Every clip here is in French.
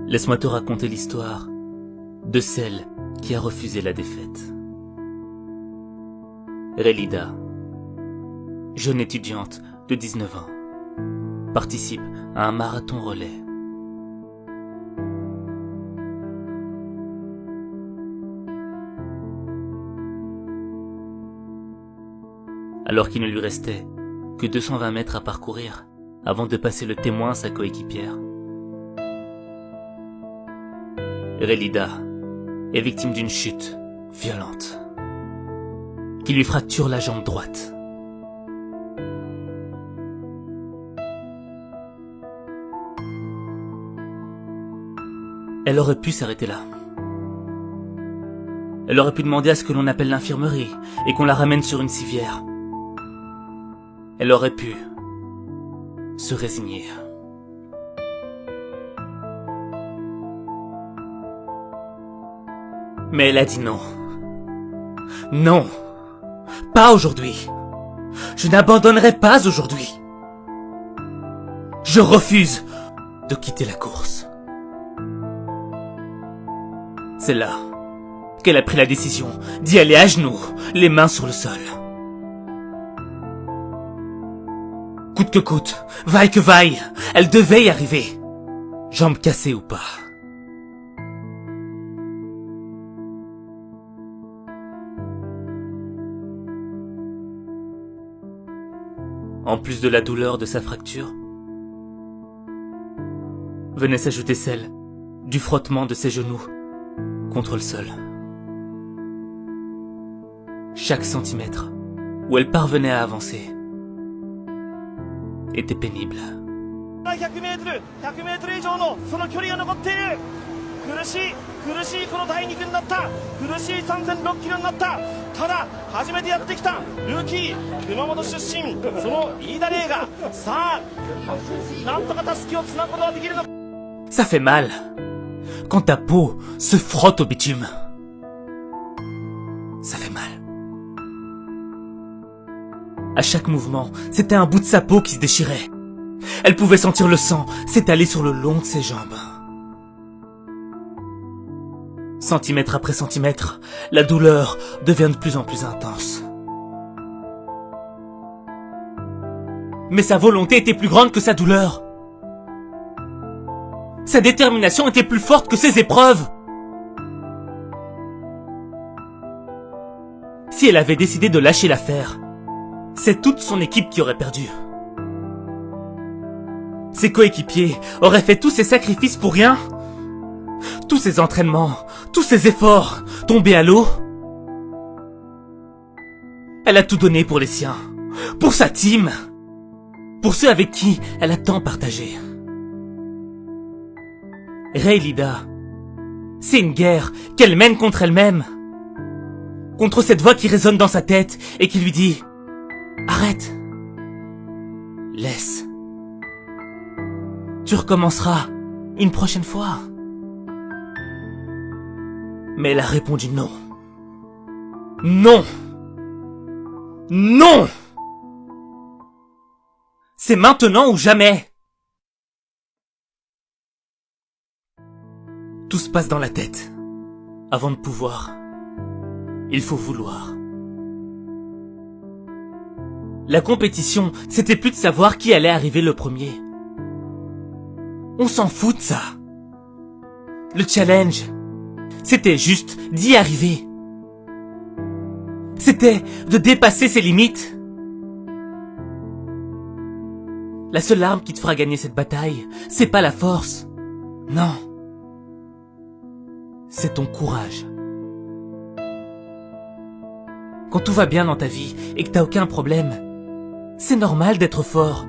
Laisse-moi te raconter l'histoire de celle qui a refusé la défaite. Relida, jeune étudiante de 19 ans, participe à un marathon relais. Alors qu'il ne lui restait que 220 mètres à parcourir avant de passer le témoin à sa coéquipière, Relida est victime d'une chute violente qui lui fracture la jambe droite. Elle aurait pu s'arrêter là. Elle aurait pu demander à ce que l'on appelle l'infirmerie et qu'on la ramène sur une civière. Elle aurait pu se résigner. Mais elle a dit non. Non, pas aujourd'hui. Je n'abandonnerai pas aujourd'hui. Je refuse de quitter la course. C'est là qu'elle a pris la décision d'y aller à genoux, les mains sur le sol. Coûte que coûte, vaille que vaille, elle devait y arriver. Jambes cassées ou pas. En plus de la douleur de sa fracture, venait s'ajouter celle du frottement de ses genoux contre le sol. Chaque centimètre où elle parvenait à avancer était pénible. 100m以上のその距離が残っている。苦しいこの第2区になった。苦しい3006キロになった。ただ初めてやってきたルーキー熊本出身その飯田怜がさあなんとか襷をつなぐことができるのか。 Ça fait mal quand ta peau se frotte au bitume. Ça fait mal. À chaque mouvement, c'était un bout de sa peau qui se déchirait. Elle pouvait sentir le sang s'étaler sur le long de ses jambes. Centimètre après centimètre, la douleur devient de plus en plus intense. Mais sa volonté était plus grande que sa douleur. Sa détermination était plus forte que ses épreuves. Si elle avait décidé de lâcher l'affaire, c'est toute son équipe qui aurait perdu. Ses coéquipiers auraient fait tous ces sacrifices pour rien. Tous ces entraînements, tous ces efforts tombés à l'eau. Elle a tout donné pour les siens, pour sa team, pour ceux avec qui elle a tant partagé. Relida, c'est une guerre qu'elle mène contre elle-même. Contre cette voix qui résonne dans sa tête et qui lui dit « Arrête, laisse. Tu recommenceras une prochaine fois. » Mais elle a répondu non. Non. Non. C'est maintenant ou jamais. Tout se passe dans la tête. Avant de pouvoir, il faut vouloir. La compétition, c'était plus de savoir qui allait arriver le premier. On s'en fout de ça. Le challenge, c'était juste d'y arriver. C'était de dépasser ses limites. La seule arme qui te fera gagner cette bataille, c'est pas la force. Non. C'est ton courage. Quand tout va bien dans ta vie et que t'as aucun problème, c'est normal d'être fort.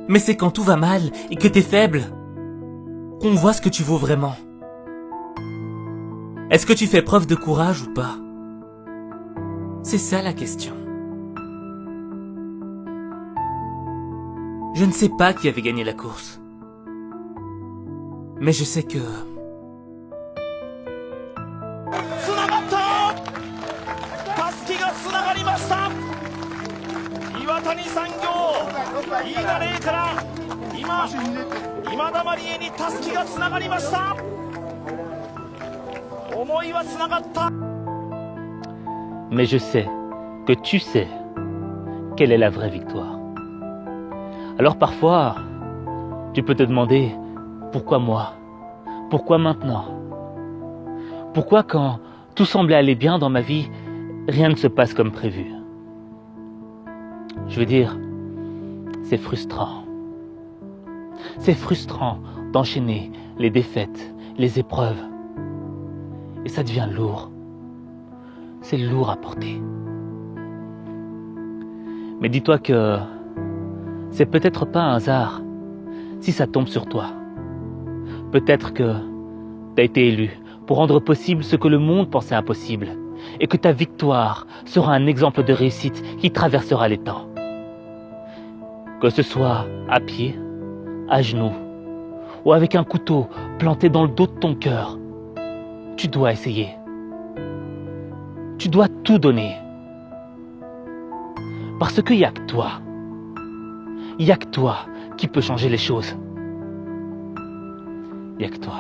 Mais c'est quand tout va mal et que t'es faible qu'on voit ce que tu vaux vraiment. Est-ce que tu fais preuve de courage ou pas? C'est ça la question. Je ne sais pas qui avait gagné la course. Mais je sais que... つながった。襷がつながりました。岩谷産業飯田怜から今今田マリエにたすきがつながりました。思いはつながった。 Mais je sais que tu sais quelle est la vraie victoire. Alors parfois, tu peux te demander pourquoi moi? Pourquoi maintenant? Pourquoi quand tout semblait aller bien dans ma vie, rien ne se passe comme prévu? Je veux dire, c'est frustrant. C'est frustrant d'enchaîner les défaites, les épreuves. Et ça devient lourd. C'est lourd à porter. Mais dis-toi que c'est peut-être pas un hasard si ça tombe sur toi. Peut-être que tu as été élu pour rendre possible ce que le monde pensait impossible et que ta victoire sera un exemple de réussite qui traversera les temps. Que ce soit à pied, à genoux ou avec un couteau planté dans le dos de ton cœur, tu dois essayer. Tu dois tout donner. Parce qu'il n'y a que toi. Il n'y a que toi qui peut changer les choses. Il n'y a que toi.